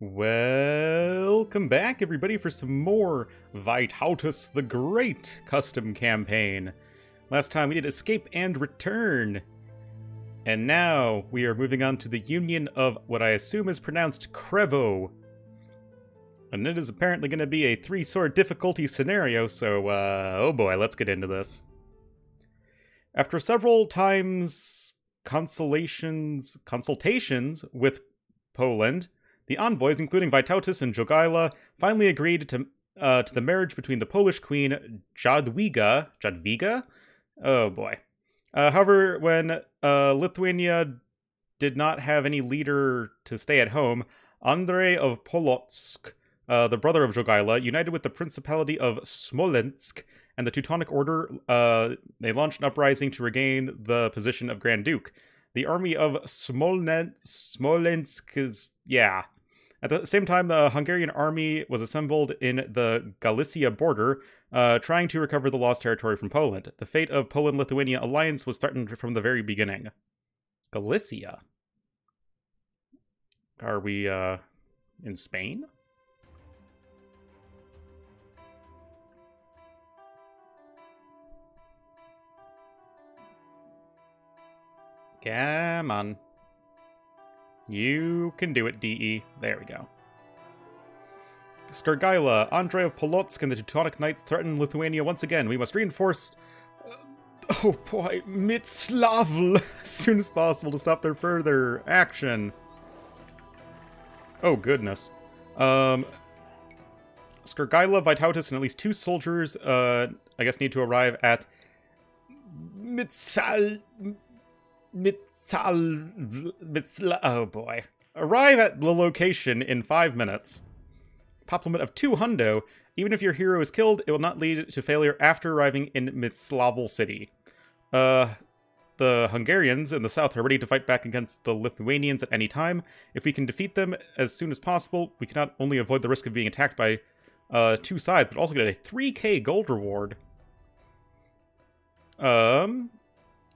Welcome back, everybody, for some more Vytautas the Great custom campaign. Last time we did Escape and Return. And now we are moving on to the union of what I assume is pronounced Krewo. And it is apparently going to be a three-sword difficulty scenario, so, oh boy, let's get into this. After several times consultations with Poland, the envoys, including Vytautas and Jogaila, finally agreed to the marriage between the Polish queen Jadwiga? Oh boy. However, when Lithuania did not have any leader to stay at home, Andrei of Polotsk, the brother of Jogaila, united with the Principality of Smolensk and the Teutonic Order, they launched an uprising to regain the position of Grand Duke. The army of Smolensk is... yeah. At the same time, the Hungarian army was assembled in the Galicia border, trying to recover the lost territory from Poland. The fate of Poland-Lithuania alliance was threatened from the very beginning. Galicia? Are we, in Spain? Come on. You can do it, DE. There we go. Skargaila, Andrei of Polotsk, and the Teutonic Knights threaten Lithuania once again. We must reinforce... oh boy, Mitslavl as soon as possible to stop their further action. Oh goodness. Skargaila, Vytautas, and at least 2 soldiers, I guess need to arrive at oh boy. Arrive at the location in 5 minutes. Pop limit of 2 hundo. Even if your hero is killed, it will not lead to failure after arriving in Mitslavl city. The Hungarians in the south are ready to fight back against the Lithuanians at any time. If we can defeat them as soon as possible, we can not only avoid the risk of being attacked by 2 sides, but also get a 3k gold reward.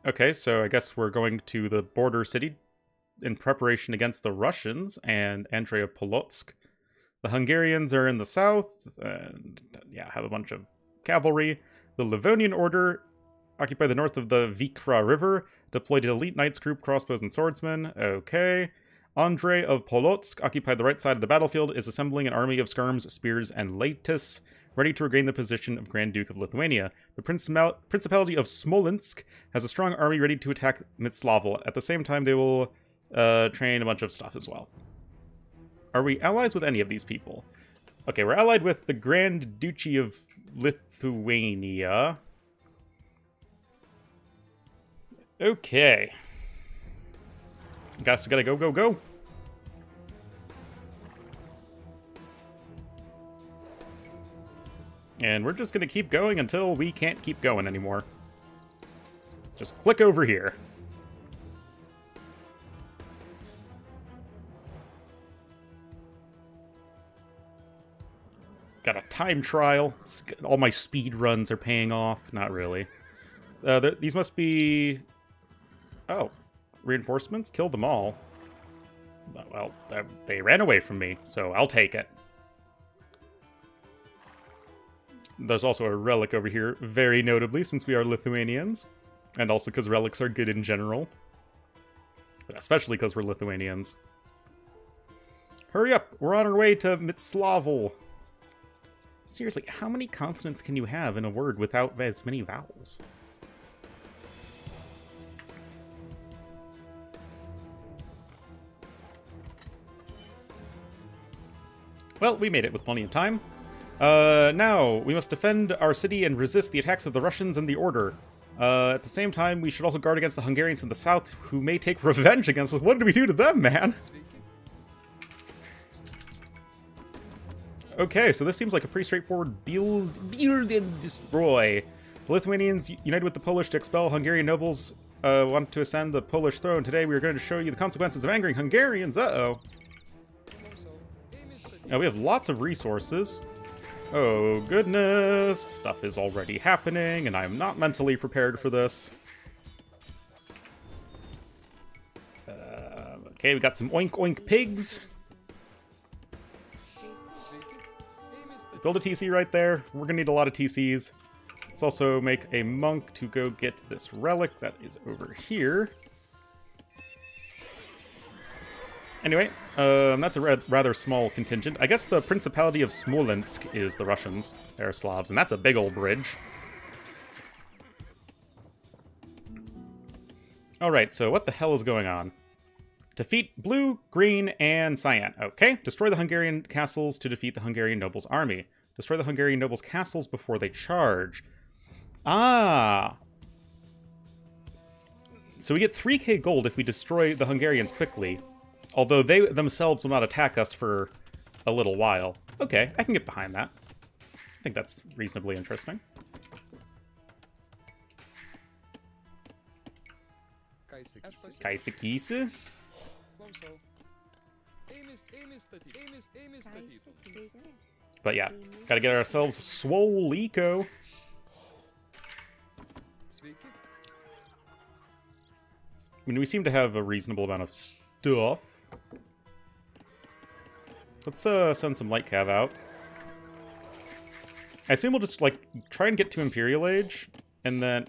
Okay, so I guess we're going to the border city in preparation against the Russians and Andrei of Polotsk. The Hungarians are in the south, and yeah, have a bunch of cavalry. The Livonian Order occupy the north of the Vikra River, deployed an elite knights group, crossbows and swordsmen. Okay. Andrei of Polotsk occupied the right side of the battlefield, is assembling an army of skirms, spears, and latis, ready to regain the position of Grand Duke of Lithuania. The Principality of Smolensk has a strong army ready to attack Mitslavl. At the same time, they will train a bunch of stuff as well. Are we allies with any of these people? Okay, we're allied with the Grand Duchy of Lithuania. Okay. Guys, we gotta go, go, go. And we're just gonna keep going until we can't keep going anymore. Just click over here. Got a time trial. All my speed runs are paying off. Not really. These must be... oh. Reinforcements? Killed them all. Well, they ran away from me, so I'll take it. There's also a relic over here, very notably, since we are Lithuanians. And also because relics are good in general. But especially because we're Lithuanians. Hurry up! We're on our way to Mitslavl! Seriously, how many consonants can you have in a word without as many vowels? Well, we made it with plenty of time. Now, we must defend our city and resist the attacks of the Russians and the Order. At the same time, we should also guard against the Hungarians in the south, who may take revenge against us. What did we do to them, man? Okay, so this seems like a pretty straightforward build and destroy. The Lithuanians united with the Polish to expel Hungarian nobles, want to ascend the Polish throne. Today we are going to show you the consequences of angering Hungarians. Uh-oh. Now, we have lots of resources. Oh, goodness. Stuff is already happening, and I'm not mentally prepared for this. Okay, we got some oink oink pigs. Build a TC right there. We're gonna need a lot of TCs. Let's also make a monk to go get this relic that is over here. Anyway, that's a rather small contingent. I guess the Principality of Smolensk is the Russians. They're Slavs, and that's a big old bridge. Alright, so what the hell is going on? Defeat blue, green, and cyan. Okay. Destroy the Hungarian castles to defeat the Hungarian nobles' army. Destroy the Hungarian nobles' castles before they charge. Ah! So we get 3k gold if we destroy the Hungarians quickly. Although they themselves will not attack us for a little while. Okay, I can get behind that. I think that's reasonably interesting. Kaisekise? But yeah, gotta get ourselves swole eco. I mean, we seem to have a reasonable amount of stuff. Let's send some light cav out. I assume we'll just, like, try and get to Imperial Age, and then...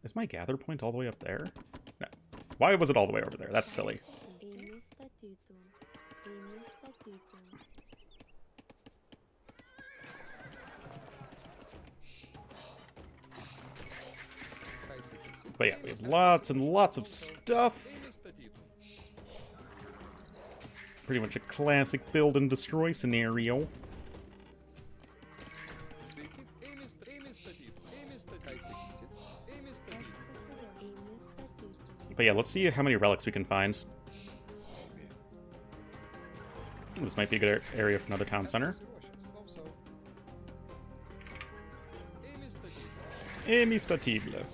Is my gather point all the way up there? No. Why was it all the way over there? That's silly. But yeah, we have lots and lots of stuff. Pretty much a classic build and destroy scenario. But yeah, let's see how many relics we can find. This might be a good area for another town center. Emistatible.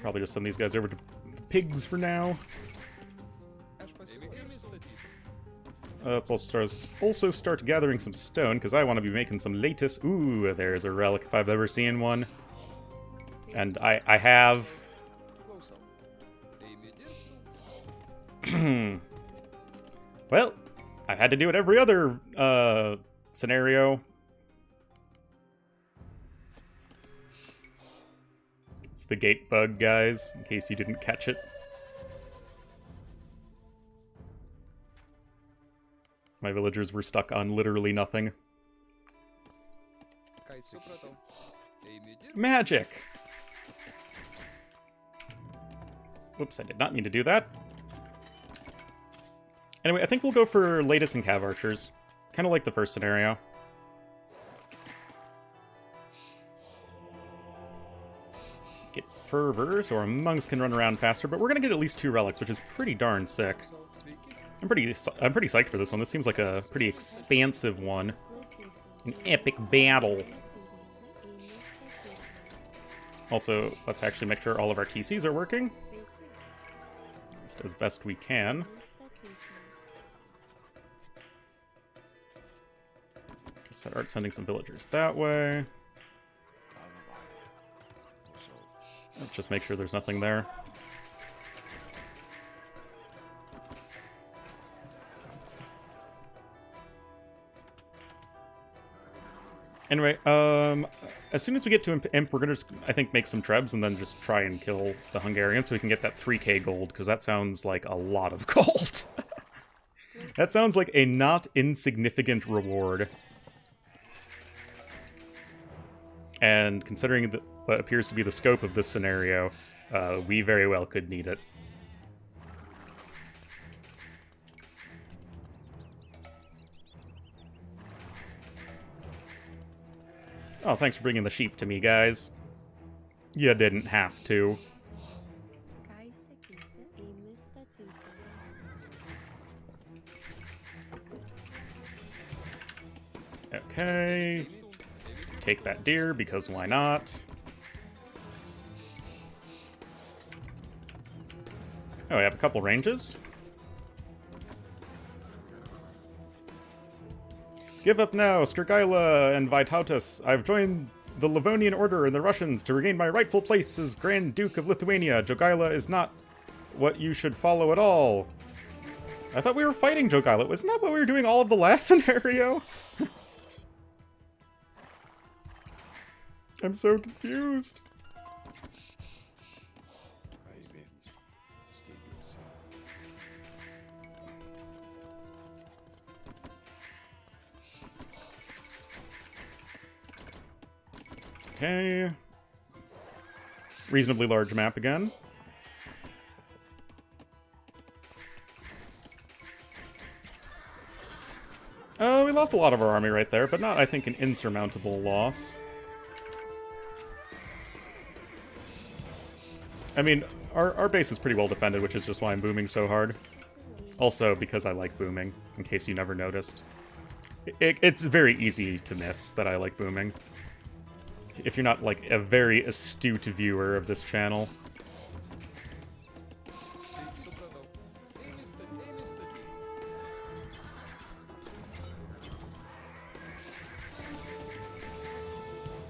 Probably just send these guys over to pigs for now. Let's also start gathering some stone, because I want to be making some latest... Ooh, there's a relic if I've ever seen one. And I have... Well, I've had to do it every other scenario. It's the gate bug, guys, in case you didn't catch it. My villagers were stuck on literally nothing. Magic! Whoops, I did not mean to do that. Anyway, I think we'll go for latest and cav archers. Kind of like the first scenario. Get fervor, so our monks can run around faster, but we're gonna get at least 2 relics, which is pretty darn sick. I'm pretty psyched for this one. This seems like a pretty expansive one. An epic battle. Also, let's actually make sure all of our TCs are working. Just as best we can. Start sending some villagers that way. Let's just make sure there's nothing there. Anyway, as soon as we get to Imp, we're gonna just, I think, make some trebs and then just try and kill the Hungarians so we can get that 3k gold, because that sounds like a lot of gold. That sounds like a not insignificant reward. And considering what appears to be the scope of this scenario, we very well could need it. Oh, thanks for bringing the sheep to me, guys. You didn't have to. Okay. Take that deer, because why not? Oh, I have a couple ranges. Give up now, Skirgaila and Vytautas. I've joined the Livonian Order and the Russians to regain my rightful place as Grand Duke of Lithuania. Jogaila is not what you should follow at all. I thought we were fighting Joke Islet. Wasn't that what we were doing all of the last scenario? I'm so confused. Okay. Reasonably large map again. We lost a lot of our army right there, but not, I think, an insurmountable loss. I mean, our base is pretty well defended, which is just why I'm booming so hard. Also, because I like booming, in case you never noticed. It's very easy to miss that I like booming. If you're not, like, a very astute viewer of this channel.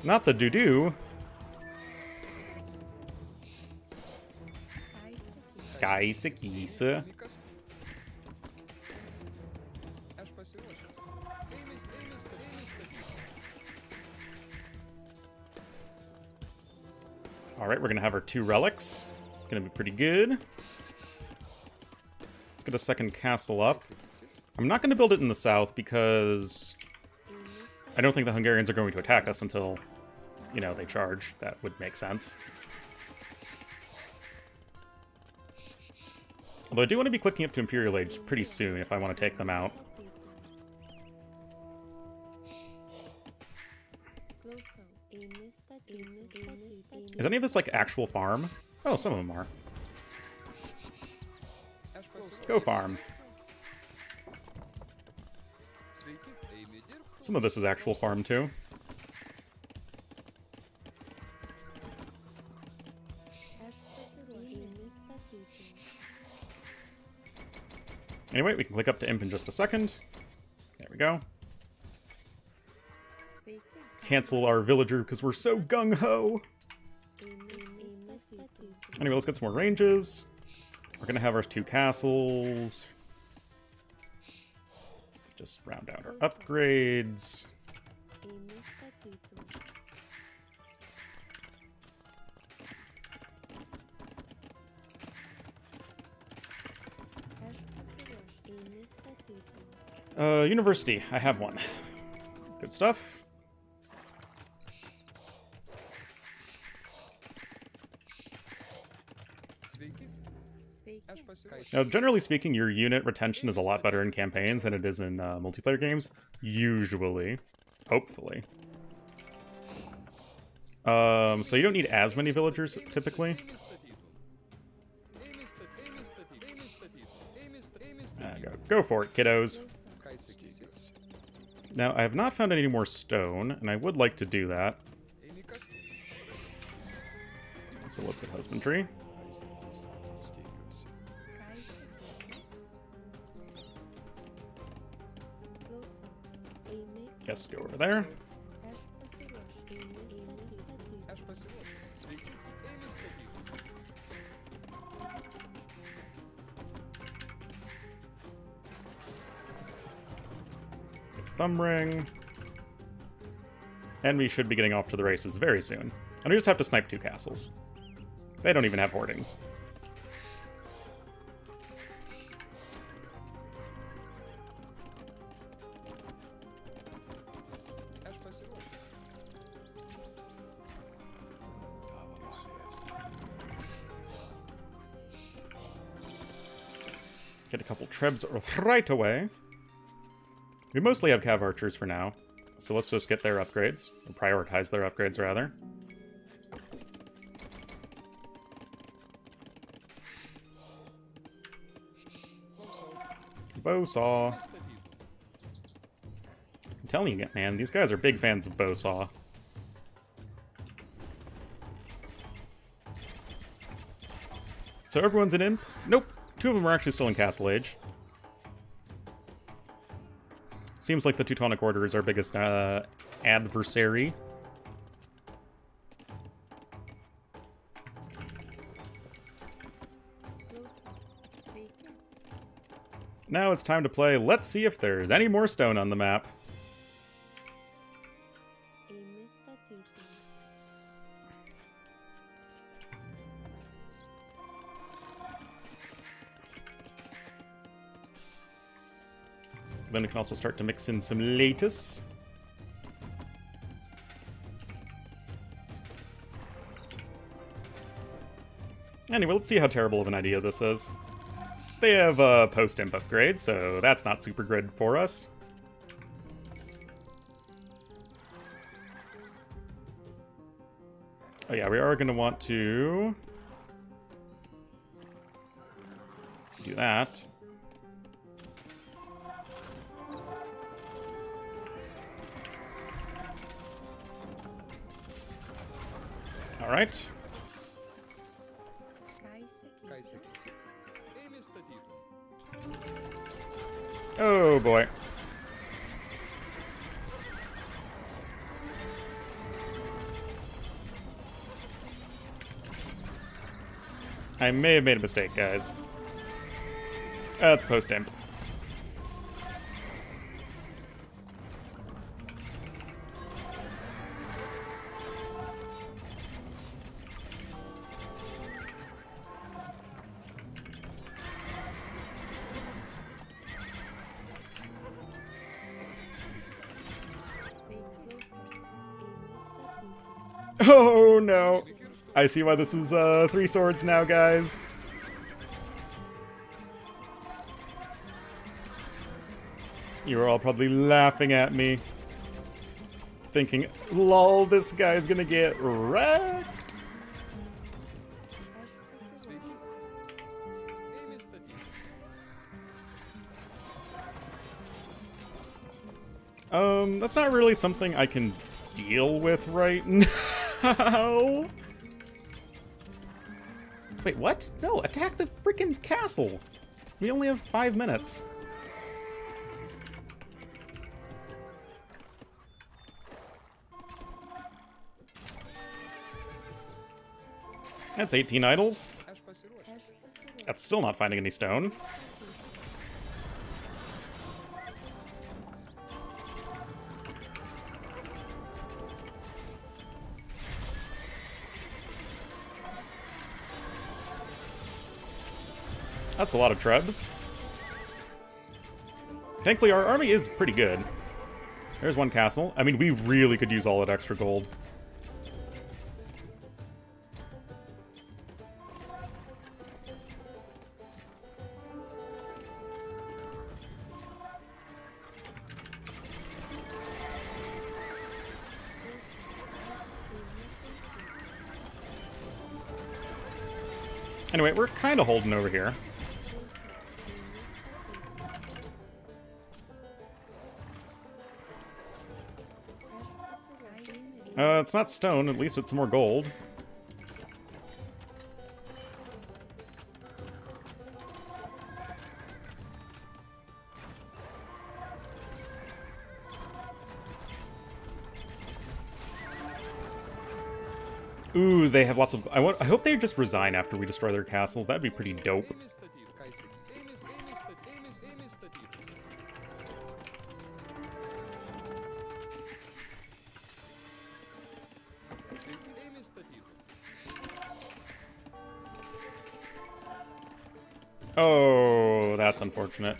Not the doo-doo. Kaisa. Alright, we're gonna have our 2 relics. It's gonna be pretty good. Let's get a second castle up. I'm not gonna build it in the south because I don't think the Hungarians are going to attack us until, you know, they charge. That would make sense. Although I do want to be clicking up to Imperial Age pretty soon if I want to take them out. Is any of this, like, actual farm? Oh, some of them are. Go farm. Some of this is actual farm, too. Anyway, we can click up to Imp in just a second. There we go. Cancel our villager because we're so gung-ho. Anyway, let's get some more ranges. We're gonna have our 2 castles. Just round out our upgrades. University. I have one. Good stuff. Now, generally speaking, your unit retention is a lot better in campaigns than it is in multiplayer games. Usually. Hopefully. So you don't need as many villagers, typically. Go for it, kiddos. Now, I have not found any more stone, and I would like to do that. So let's get husbandry. Yes, go over there. Thumb ring. And we should be getting off to the races very soon. And we just have to snipe 2 castles. They don't even have hoardings. Get a couple trebs right away. We mostly have cav archers for now, so let's just get their upgrades, or prioritize their upgrades, rather. Bowsaw. I'm telling you, man, these guys are big fans of Bowsaw. So everyone's an imp? Nope. 2 of them are actually still in Castle Age. Seems like the Teutonic Order is our biggest adversary. Now it's time to play Let's See If There's Any More Stone on the Map. Then we can also start to mix in some lettuce. Anyway, let's see how terrible of an idea this is. They have a post-imp upgrade, so that's not super good for us. Oh yeah, we are going to want to do that. All right. Oh boy. I may have made a mistake, guys. That's post-imp. Oh no! I see why this is 3 swords now, guys. You were all probably laughing at me, thinking, lol, this guy's gonna get wrecked. That's not really something I can deal with right now. Wait, what? No, attack the freaking castle. We only have 5 minutes. That's 18 idols. That's still not finding any stone. That's a lot of trebs. Thankfully, our army is pretty good. There's one castle. I mean, we really could use all that extra gold. Anyway, we're kind of holding over here. It's not stone, at least it's some more gold. Ooh, they have lots of... I hope they just resign after we destroy their castles. That'd be pretty dope. Oh, that's unfortunate.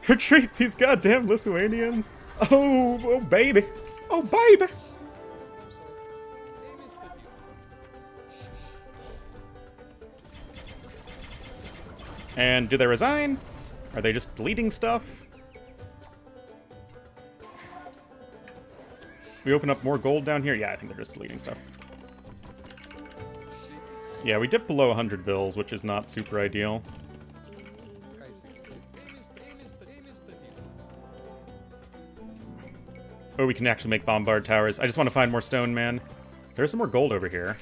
Retreat these goddamn Lithuanians! Oh baby! Oh baby! And do they resign? Are they just deleting stuff? We open up more gold down here? Yeah, I think they're just deleting stuff. Yeah, we dipped below 100 bills, which is not super ideal. Oh, we can actually make bombard towers. I just want to find more stone, man. There's some more gold over here.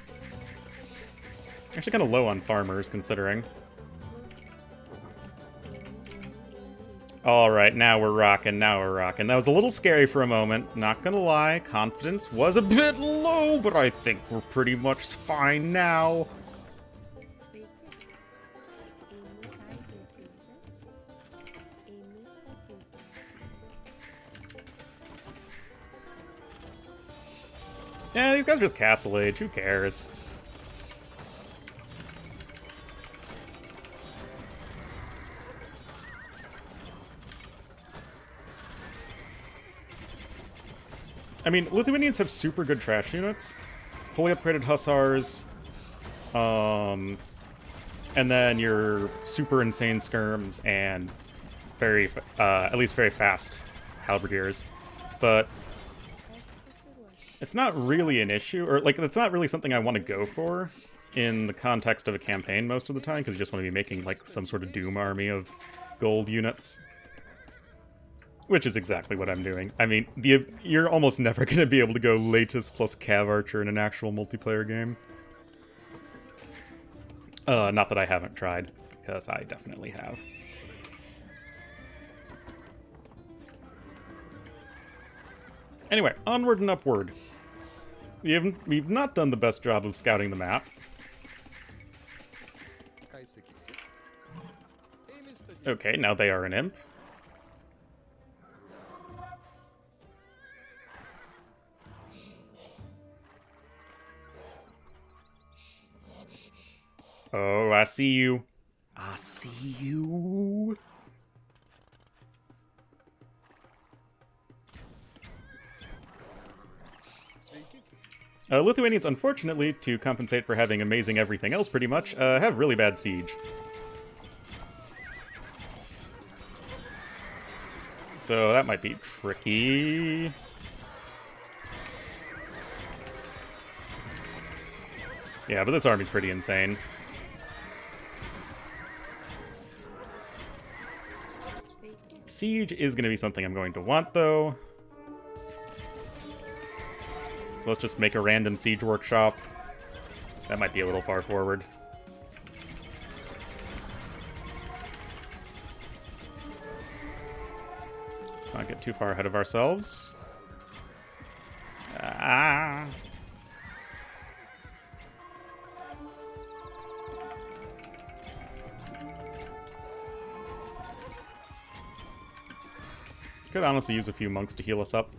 Actually kind of low on farmers, considering. Alright, now we're rocking, now we're rocking. That was a little scary for a moment, not gonna lie. Confidence was a bit low, but I think we're pretty much fine now. Yeah, these guys are just Castle Age. Who cares? I mean, Lithuanians have super good trash units, fully upgraded hussars, and then your super insane skirms and very, at least very fast halberdiers. But it's not really an issue, or like, it's not really something I want to go for in the context of a campaign most of the time, because you just want to be making like some sort of Doom army of gold units. Which is exactly what I'm doing. I mean, you're almost never going to be able to go latest plus Cav Archer in an actual multiplayer game. Not that I haven't tried, because I definitely have. Anyway, onward and upward. We've not done the best job of scouting the map. Okay, now they are an imp. Oh, I see you. I see you. Lithuanians, unfortunately, to compensate for having amazing everything else pretty much, have really bad siege. So that might be tricky. Yeah, but this army's pretty insane. Siege is going to be something I'm going to want, though. So let's just make a random siege workshop. That might be a little far forward. Let's not get too far ahead of ourselves. Ah. Could honestly use a few monks to heal us up.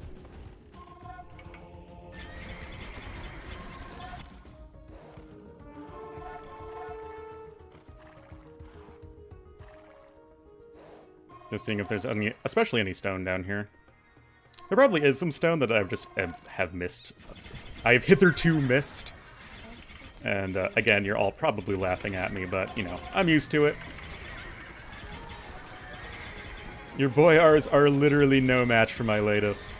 Just seeing if there's any, especially any stone down here. There probably is some stone that I've just have missed. I've hitherto missed. And again, you're all probably laughing at me, but, you know, I'm used to it. Your boyars are literally no match for my latest.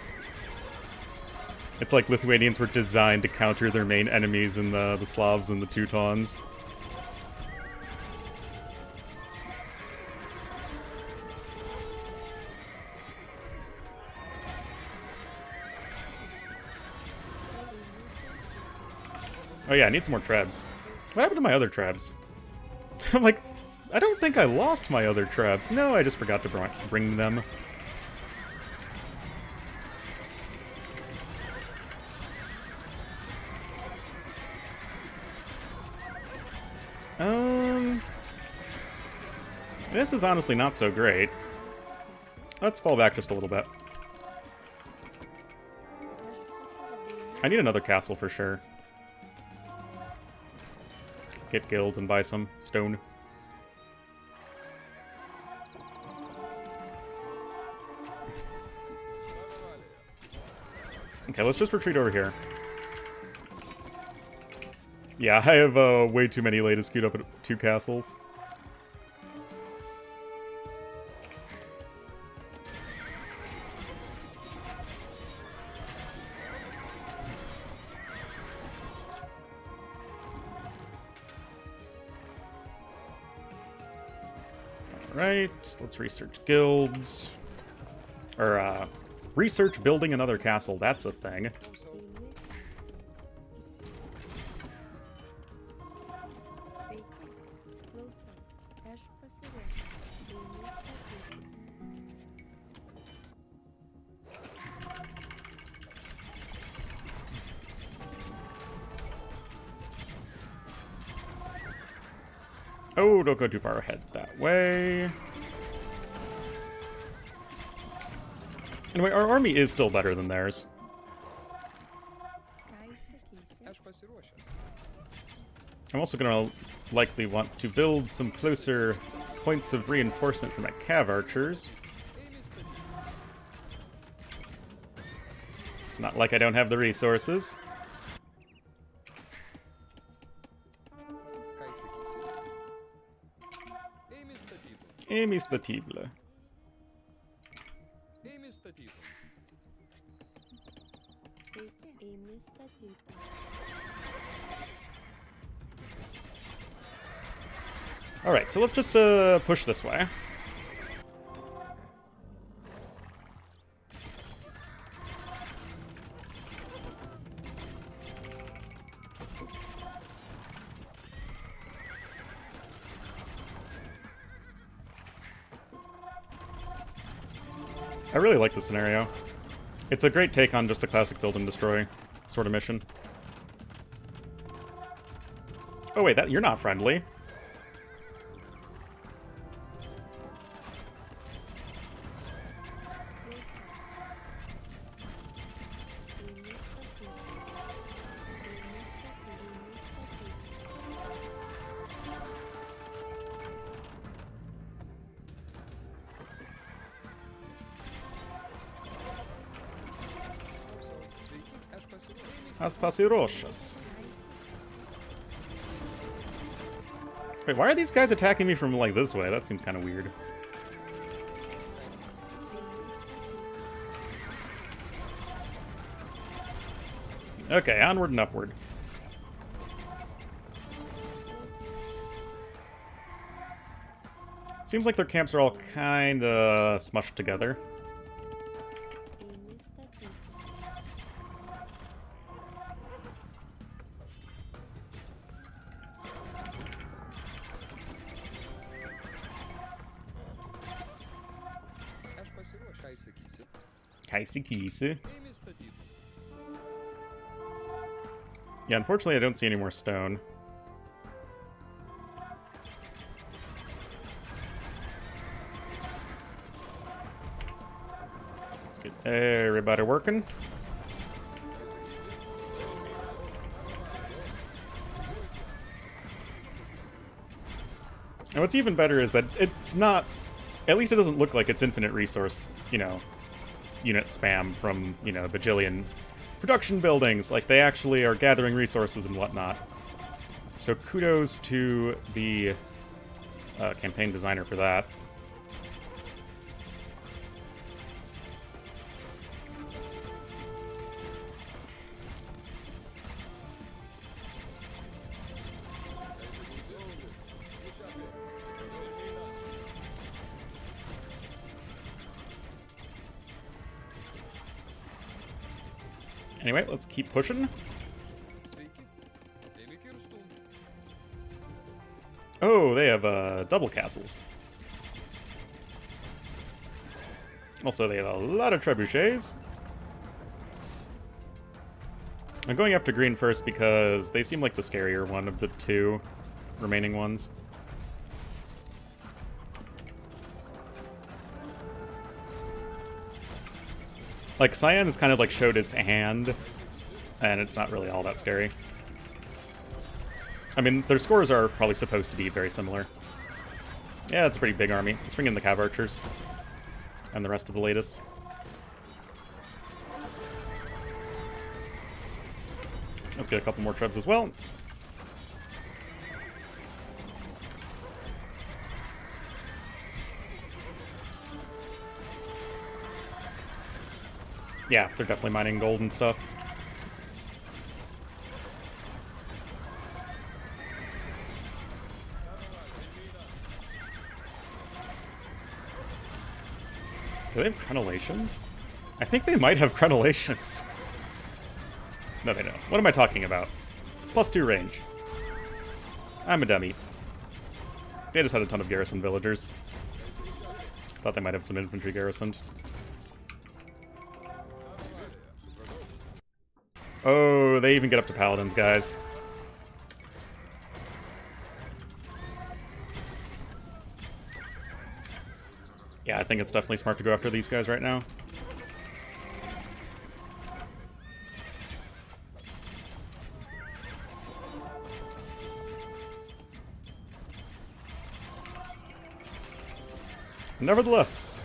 It's like Lithuanians were designed to counter their main enemies in the Slavs and the Teutons. Oh yeah, I need some more trebs. What happened to my other trebs? I'm like, I don't think I lost my other trebs. No, I just forgot to bring them. This is honestly not so great. Let's fall back just a little bit. I need another castle for sure. Get guilds and buy some stone. Okay, let's just retreat over here. Yeah, I have way too many latest queued up at 2 castles. Alright, let's research guilds. Or, research building another castle, that's a thing. Oh, don't go too far ahead that way. Anyway, our army is still better than theirs. I'm also going to likely want to build some closer points of reinforcement for my cav archers. It's not like I don't have the resources. Émistatable. Alright, so let's just push this way. I really like this scenario. It's a great take on just a classic build and destroy sort of mission. Oh wait, you're not friendly. Roshas. Wait, why are these guys attacking me from, like, this way? That seems kind of weird. Okay, onward and upward. Seems like their camps are all kinda smushed together. Yeah, unfortunately I don't see any more stone. Let's get everybody working. And what's even better is that it's not, at least it doesn't look like it's infinite resource, you know, unit spam from, you know, bajillion production buildings. Like, they actually are gathering resources and whatnot. So kudos to the campaign designer for that. Anyway, let's keep pushing. Oh, they have double castles. Also, they have a lot of trebuchets. I'm going after green first because they seem like the scarier one of the two remaining ones. Like, Cyan has kind of, like, showed its hand, and it's not really all that scary. I mean, their scores are probably supposed to be very similar. Yeah, it's a pretty big army. Let's bring in the cav archers. And the rest of the latest. Let's get a couple more trebs as well. Yeah, they're definitely mining gold and stuff. Do they have crenellations? I think they might have crenellations. No, they don't. What am I talking about? +2 range. I'm a dummy. They just had a ton of garrison villagers. Thought they might have some infantry garrisoned. Oh, they even get up to paladins, guys. Yeah, I think it's definitely smart to go after these guys right now. Nevertheless,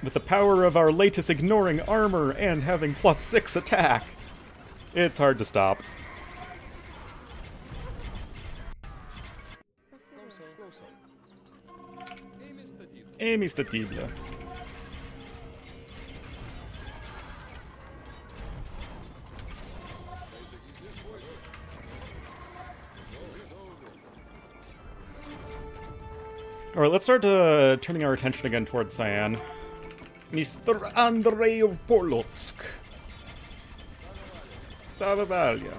with the power of our latest ignoring armor and having +6 attack, it's hard to stop. Amy Statibla. Alright, let's start turning our attention again towards Cyan. Mr. Andrei of Polotsk. Stavalia.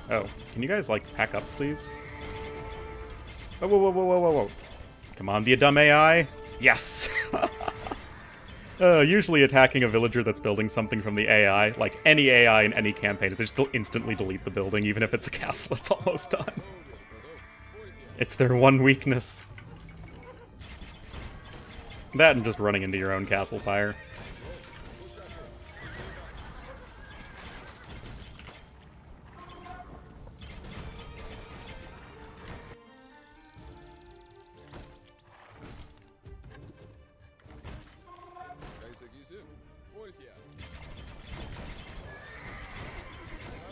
Oh, can you guys, like, pack up, please? Oh, whoa, whoa, whoa, whoa, whoa, whoa. Come on, be a dumb AI. Yes! Usually attacking a villager that's building something from the AI, like any AI in any campaign, they just instantly delete the building, even if it's a castle that's almost done. It's their one weakness. That and just running into your own castle fire.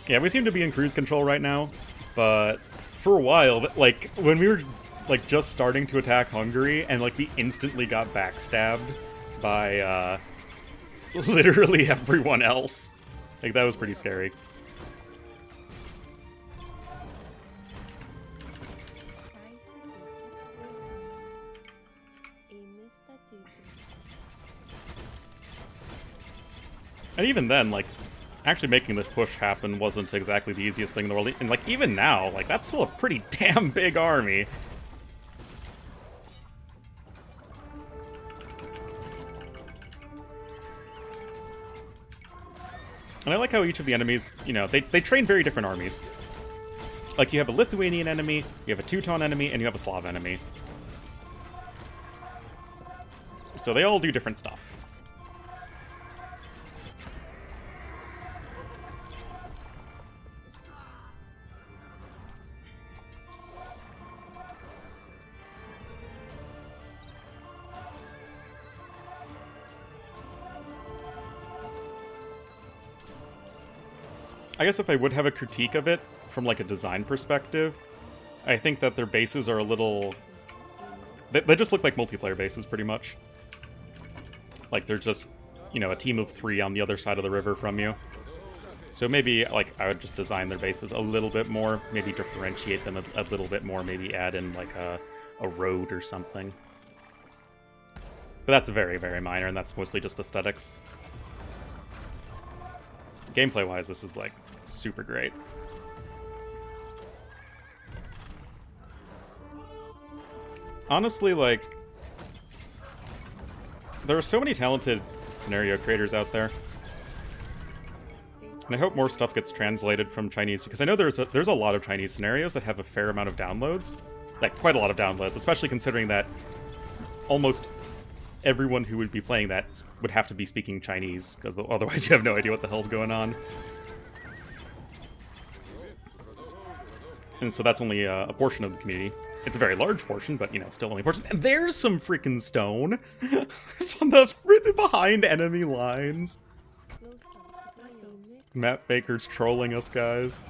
Yeah, we seem to be in cruise control right now, but for a while, like, when we were, like, just starting to attack Hungary, and, like, we instantly got backstabbed by, literally everyone else. Like, that was pretty scary. And even then, like, actually making this push happen wasn't exactly the easiest thing in the world. And, like, even now, like, that's still a pretty damn big army. And I like how each of the enemies, you know, they train very different armies. Like, you have a Lithuanian enemy, you have a Teuton enemy, and you have a Slav enemy. So they all do different stuff. I guess if I would have a critique of it from, like, a design perspective, I think that their bases are a little... They just look like multiplayer bases, pretty much. Like, they're just, you know, a team of 3 on the other side of the river from you. So maybe, like, I would just design their bases a little bit more, maybe differentiate them a little bit more, maybe add in, like, a road or something. But that's very, very minor, and that's mostly just aesthetics. Gameplay-wise, this is, like, super great. Honestly, like, there are so many talented scenario creators out there. And I hope more stuff gets translated from Chinese, because I know there's a lot of Chinese scenarios that have a fair amount of downloads. Like, quite a lot of downloads, especially considering that almost everyone who would be playing that would have to be speaking Chinese, because otherwise you have no idea what the hell's going on. And so that's only a portion of the community. It's a very large portion, but, you know, still only a portion. And there's some freaking stone from the behind enemy lines. Matt Baker's trolling us, guys.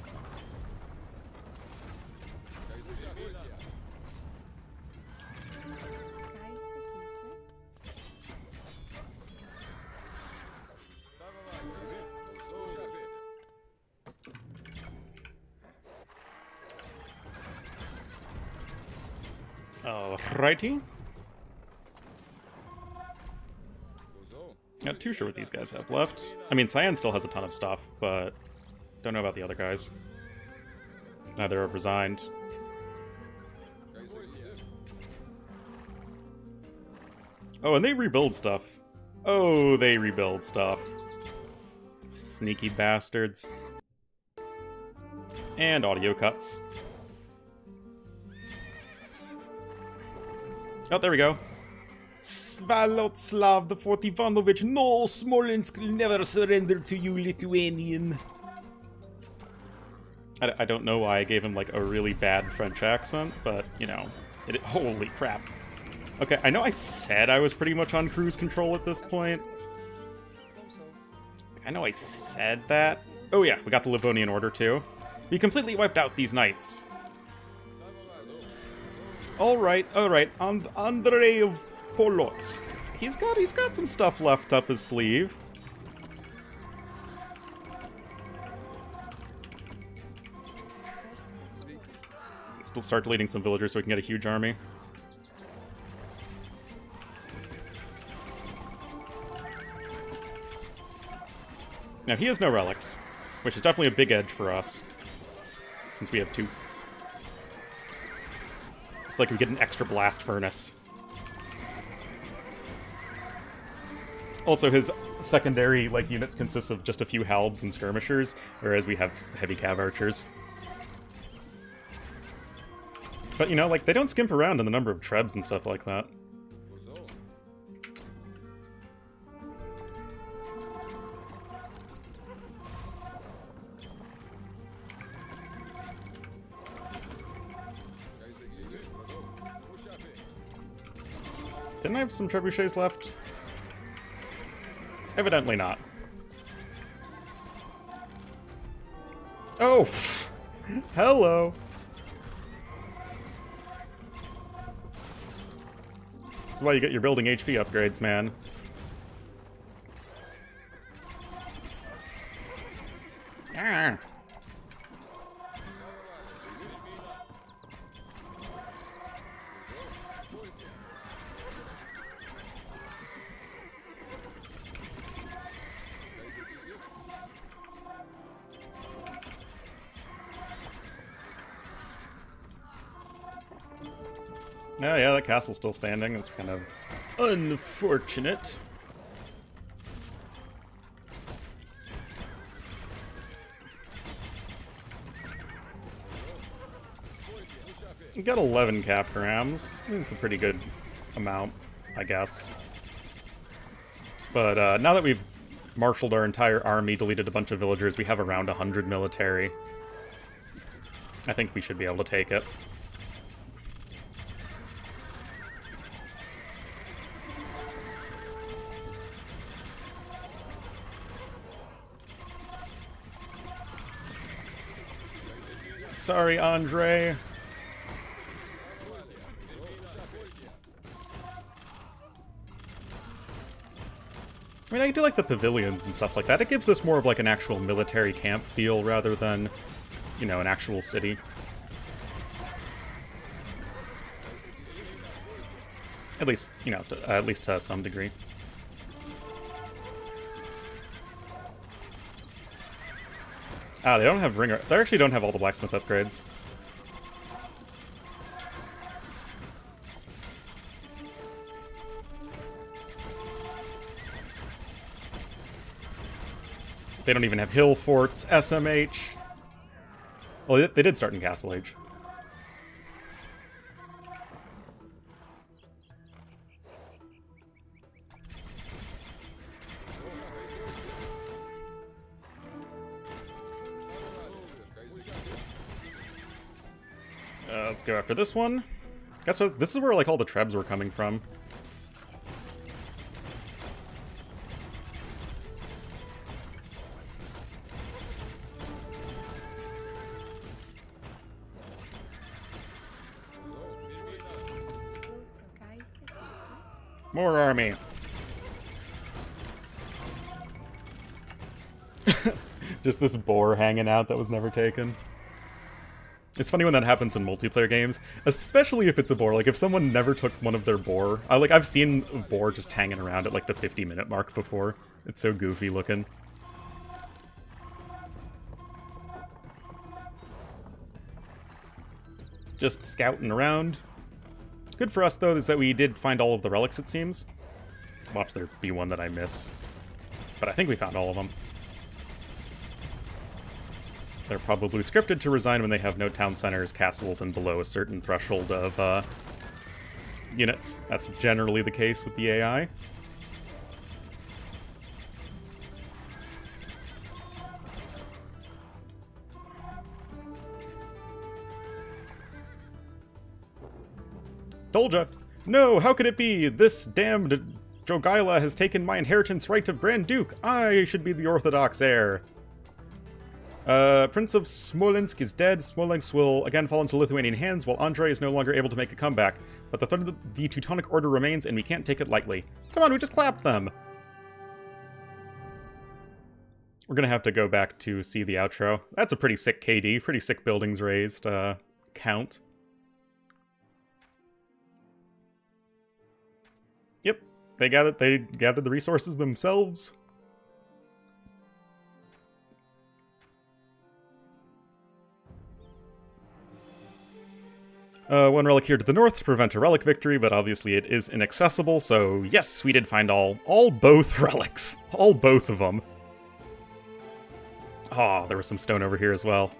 Alrighty. Not too sure what these guys have left. I mean, Cyan still has a ton of stuff, but don't know about the other guys. Neither have resigned. Oh, and they rebuild stuff. Oh, they rebuild stuff. Sneaky bastards. And audio cuts. Oh, there we go. Svalotslav the 4th Ivanovich, no, Smolensk will never surrender to you, Lithuanian. I don't know why I gave him, like, a really bad French accent, but, you know, holy crap. Okay, I know I said I was pretty much on cruise control at this point. I know I said that. Oh yeah, we got the Livonian Order too. We completely wiped out these knights. Alright, Andrei of Polotsk. He's got some stuff left up his sleeve. Still start deleting some villagers so we can get a huge army. Now, he has no relics, which is definitely a big edge for us, since we have 2. It's like we get an extra blast furnace. Also, his secondary, like, units consist of just a few halbs and skirmishers, whereas we have heavy cav archers. But, you know, like, they don't skimp around in the number of trebs and stuff like that. Didn't I have some trebuchets left? Evidently not. Oh! Hello! This is why you get your building HP upgrades, man. Ah. Oh yeah, that castle's still standing. That's kind of unfortunate. We got 11 caprams. It's a pretty good amount, I guess. But now that we've marshaled our entire army, deleted a bunch of villagers, we have around 100 military. I think we should be able to take it. Sorry, Andrei. I mean, I do like the pavilions and stuff like that. It gives this more of like an actual military camp feel rather than, you know, an actual city. At least, you know, at least to some degree. Ah, they don't have ringer. They actually don't have all the blacksmith upgrades. They don't even have hill forts, SMH. Well, they did start in Castle Age. Let's go after this one. Guess what? This is where like all the trebs were coming from. More army. Just this boar hanging out that was never taken. It's funny when that happens in multiplayer games, especially if it's a boar. Like, if someone never took one of their boar... I've seen a boar just hanging around at, like, the 50-minute mark before. It's so goofy looking. Just scouting around. Good for us, though, is that we did find all of the relics, it seems. Watch there be one that I miss. But I think we found all of them. They're probably scripted to resign when they have no town centers, castles, and below a certain threshold of units. That's generally the case with the AI. Told ya. No, how could it be? This damned Jogaila has taken my inheritance right of Grand Duke. I should be the Orthodox heir. Prince of Smolensk is dead. Smolensk will again fall into Lithuanian hands, while Andrei is no longer able to make a comeback. But the threat of the Teutonic Order remains, and we can't take it lightly. Come on, we just clapped them! We're gonna have to go back to see the outro. That's a pretty sick KD, pretty sick buildings raised, count. Yep, they gathered the resources themselves. One relic here to the north to prevent a relic victory, but obviously it is inaccessible, so yes, we did find both relics. Both of them. Oh, there was some stone over here as well.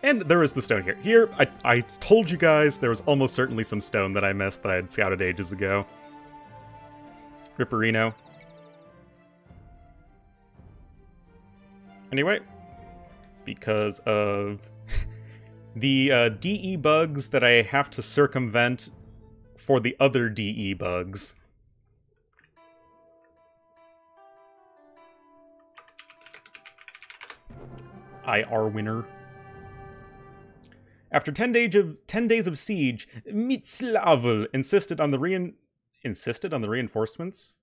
And there was the stone here. Here, I told you guys there was almost certainly some stone that I missed that I had scouted ages ago. Ripperino. Anyway, because of the DE bugs that I have to circumvent for the other DE bugs. IR winner. After 10 days of siege, Mitzlavel insisted on the reinforcements.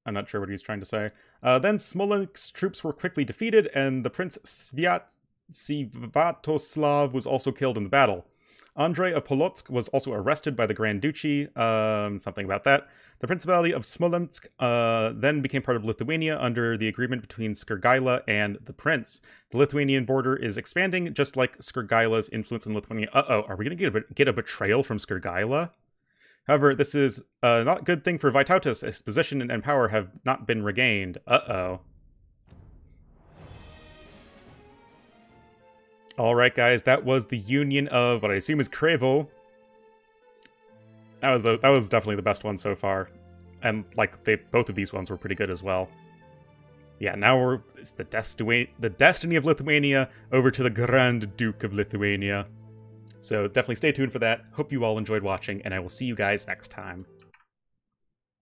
I'm not sure what he's trying to say. Then Smolensk's troops were quickly defeated, and the Prince Vytautas was also killed in the battle. Andrei of Polotsk was also arrested by the Grand Duchy, something about that. The Principality of Smolensk then became part of Lithuania under the agreement between Skirgaila and the Prince. The Lithuanian border is expanding, just like Skirgaila's influence in Lithuania. Uh-oh, are we going to get a betrayal from Skirgaila? However, this is not a good thing for Vytautas. His position and power have not been regained. Uh-oh. Alright guys, that was the union of what I assume is Krewo. That was definitely the best one so far. And like both of these ones were pretty good as well. Yeah, now it's the destiny of Lithuania over to the Grand Duke of Lithuania. So definitely stay tuned for that. Hope you all enjoyed watching, and I will see you guys next time.